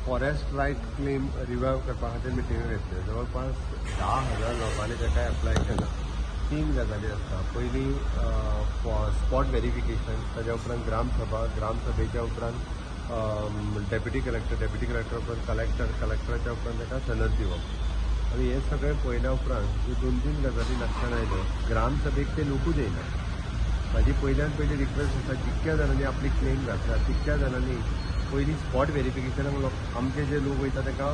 Forest right claim revive करपा खातीर meeting घेतली. जवळपास 10,000 लोकांनी ताका एप्लाय केला. 3 गजाली आसता. पयली स्पॉट व्हेरिफिकेशन, ताज्या उपरांत ग्रामसभेच्या उपरांत डेप्युटी कलेक्टर उपरांत कलेक्टराच्या उपरांत ताका सनद दिवप. आनी हे सगळें पळयल्या उपरांत ह्यो 2-3 गजाली लक्षांत आयल्यो. ग्रामसभेक ते लोकूच येयना. म्हाजी पयल्यान पयली रिक्वेस्ट आसा, जितक्या जाणांनी आपली क्लेम घातला तितक्या जाणांनी पयली स्पॉट व्हेरिफिकेशनाक आमचे जे लोक वयता ताका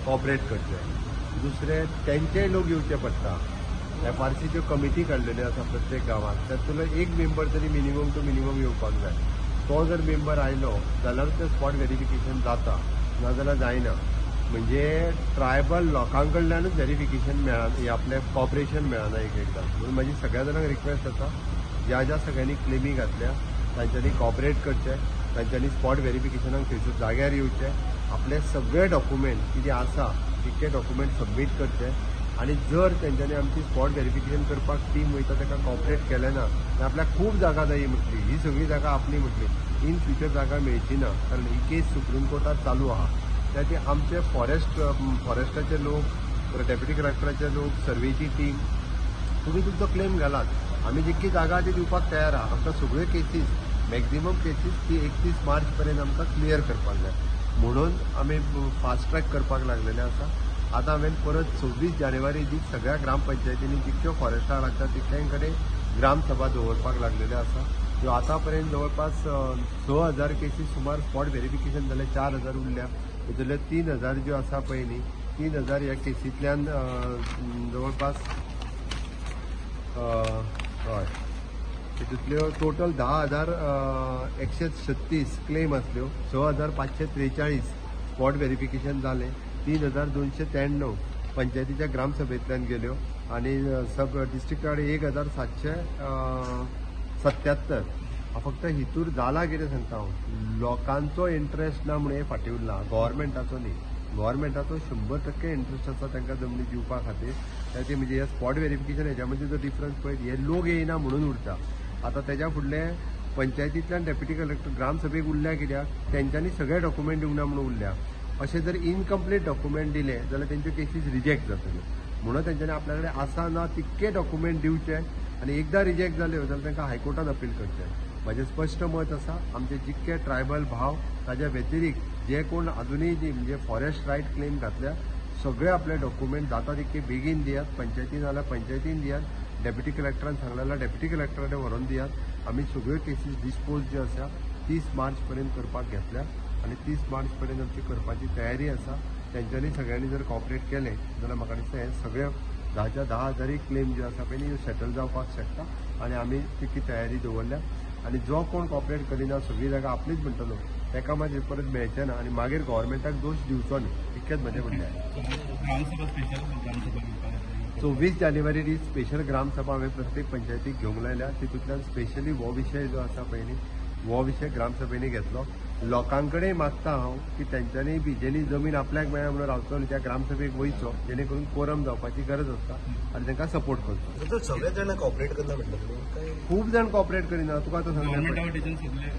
कॉपरेट करचें. दुसरें तेंचेय लोक येवचे पडटा. FRCच्यो कमिटी काडलेल्यो आसा प्रत्येक गांवांत. तातूंतलो एक मेंबर तरी मिनिमम टू मिनिमम येवपाक जाय. तो जर मेंबर आयलो जाल्यार तें स्पॉट व्हेरिफिकेशन जाता, नाजाल्यार जायना. म्हणजे ट्रायबल लोकां कडल्यानूच व्हेरिफिकेशन मेळना, आपलें कॉपरेशन मेळना एकदां. म्हणून म्हाजी सगळ्या जाणांक रिक्वेस्ट आसा, ज्या सगळ्यांनी क्लेमी घातल्या तांच्यांनी कॉपरेट करचें, तांच्यांनी स्पॉट व्हेरिफिकेशनाक थंयसर जाग्यार येवचें, आपले सगळे डॉक्युमेंट कितें आसा तितके डॉक्युमेंट सबमीट करचे. आनी जर तेंच्यांनी आमची स्पॉट व्हेरिफिकेशन करपाक टीम वयता ताका कॉपरेट केलें ना जाल्यार आपल्याक खूब जागा जायी म्हटली, ही सगळी जागा आपली म्हटली, इन फ्युचर जागा मेळची ना. कारण ही केस सुप्रीम कोर्टात चालू आहा. त्या ती आमचे फॉरेस्टाचे लोक, डेप्युटी कलेक्टराचे लोक, सर्वेची टीम, तुम्ही तुमचो क्लेम घालात. आमी जितकी जागा ती दिवपाक तयार आहा. आमकां सगळ्यो केसीस, मॅक्झिमम केसीस ती 31 मार्च पर्यंत आमकां क्लियर करपाक जाय. म्हणून आमी फास्ट ट्रॅक करपाक लागलेले आसा. आतां हांवें परत 26 जानेवारी दीस सगळ्या ग्रामपंचायतींनी जितक्यो फॉरेस्टाक लागता तितल्यां कडेन ग्रामसभा दवरपाक लागलेले आसा. ह्यो आतां पर्यंत जवळपास 6,000 केसीस सुमार स्पॉट व्हेरिफिकेशन जाले, 4,000 उरल्या. भितरले 3,000 ज्यो आसा पळय न्ही, 3,000 ह्या केसींतल्यान जवळपास हय तितूंतल्यो टोटल 10,136 क्लेम आसल्यो. 6,543 स्पॉट व्हेरिफिकेशन जालें. 3,293 पंचायतीच्या ग्रामसभेंतल्यान गेल्यो आनी सब डिस्ट्रिक्टा कडेन 1,777. फक्त हितूर जाला कितें सांगता हांव, लोकांचो इंट्रस्ट ना म्हणून हे फाटीं उरला, गव्हर्मेंटाचो न्ही. गव्हर्मेंटाचो 100% इंट्रस्ट आसा तांकां जमनी दिवपा खातीर. ते म्हणजे हे स्पॉट व्हेरिफिकेशन हेच्या मदीं जो डिफरन्स पळय, हे लोक येयना म्हणून उरता. आतां तेच्या फुडले पंचायतींतल्यान डेप्युटी कलेक्टर ग्रामसभेक उरल्या कित्याक तेंच्यांनी सगळे डॉक्युमेंट दिवना म्हणून उरल्या. अशें जर इनकम्प्लीट डॉक्युमेंट दिले जाल्यार तेंच्यो केसीस रिजेक्ट जातल्यो. म्हणून तेंच्यांनी आपल्या कडेन आसा ना तितके डॉक्युमेंट दिवचे आनी एकदां रिजेक्ट जाल्यो जाल्यार तांकां हायकोर्टात अपील करचें. म्हाजें स्पश्ट मत आसा, आमचे जितके ट्रायबल भाव ताज्या व्यतिरिक्त जे कोण अजुनूय म्हणजे फॉरेस्ट रायट क्लेम घातल्या सगळे आपले डॉक्युमेंट जाता तितके बेगीन दियात. पंचायतीन जाल्यार पंचायतीन दियात. डेप्युटी कलेक्टरान सांगलें जाल्यार डेप्युटी कलेक्टरा कडेन व्हरून दियात. आमी सगळ्यो केसीस डिस्पोज ज्यो आसा 30 मार्च पर्यंत करपाक घेतल्या आनी 30 मार्च पर्यंत आमची करपाची तयारी आसा. तेंच्यांनी सगळ्यांनी जर कॉपरेट केलें जाल्यार म्हाका दिसता हे सगळे 10,000 क्लेम ज्यो आसा पळय न्ही सेटल जावपाक शकता. आनी आमी तितली तयारी दवरल्या. आनी जो कोण कॉपरेट करिना, सगळी जागा आपलीच म्हणटलो, ताका मागीर परत मेळचें ना आनी मागीर गव्हर्मेंटाक दोश दिवचो न्ही. इतकेंच म्हजें म्हणणें. 24 जानेवारी दीस स्पेशल ग्रामसभा हांवें प्रत्येक पंचायतीक घेवंक लायल्या. तितूंतल्यान स्पेशली हो विशय जो आसा पळय न्ही, हो विशय ग्रामसभेनी घेतलो. लोकां कडेन मागता हांव की तेंच्यांनी बी जेणी जमीन आपल्याक मेळ्ळा म्हणून रावचो न्ही त्या ग्रामसभेक वयचो, जेणे करून कोरम जावपाची गरज आसता आनी तांकां सपोर्ट करचो. सगळे जाण कॉपरेट करना म्हटलं, खूब जाण कॉपरेट करिना. तुका आतां सांगलें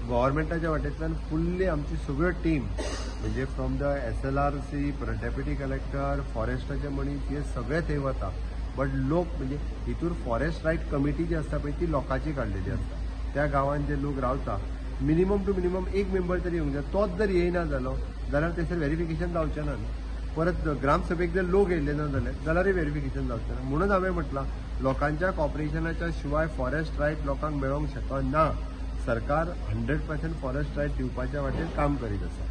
गव्हर्मेंटाच्या वाटेंतल्यान फुल्ली आमची सगळ्यो टीम म्हणजे from the SLRC, deputy collector, फॉरेस्टाचे मनीस हे सगळे थंय वता. बट लोक म्हणजे हितूर फॉरेस्ट रायट कमिटी जी आसता पळय ती लोकांची काडलेली आसता. त्या गांवांत जे लोक रावता मिनिमम टू मिनिमम एक मेंबर तरी येवंक जाय. तोच जर येयना जाल्यार थंयसर व्हेरिफिकेशन जावचें ना. परत ग्रामसभेक जर लोक येयले ना जाल्यारय व्हेरिफिकेशन जावचें ना. म्हणून हांवें म्हटलां लोकांच्या कॉपरेशनाच्या शिवाय फॉरेस्ट रायट लोकांक मेळोंक शकना. सरकार 100% फॉरेस्ट रायट दिवपाच्या वाटेर काम करीत आसा.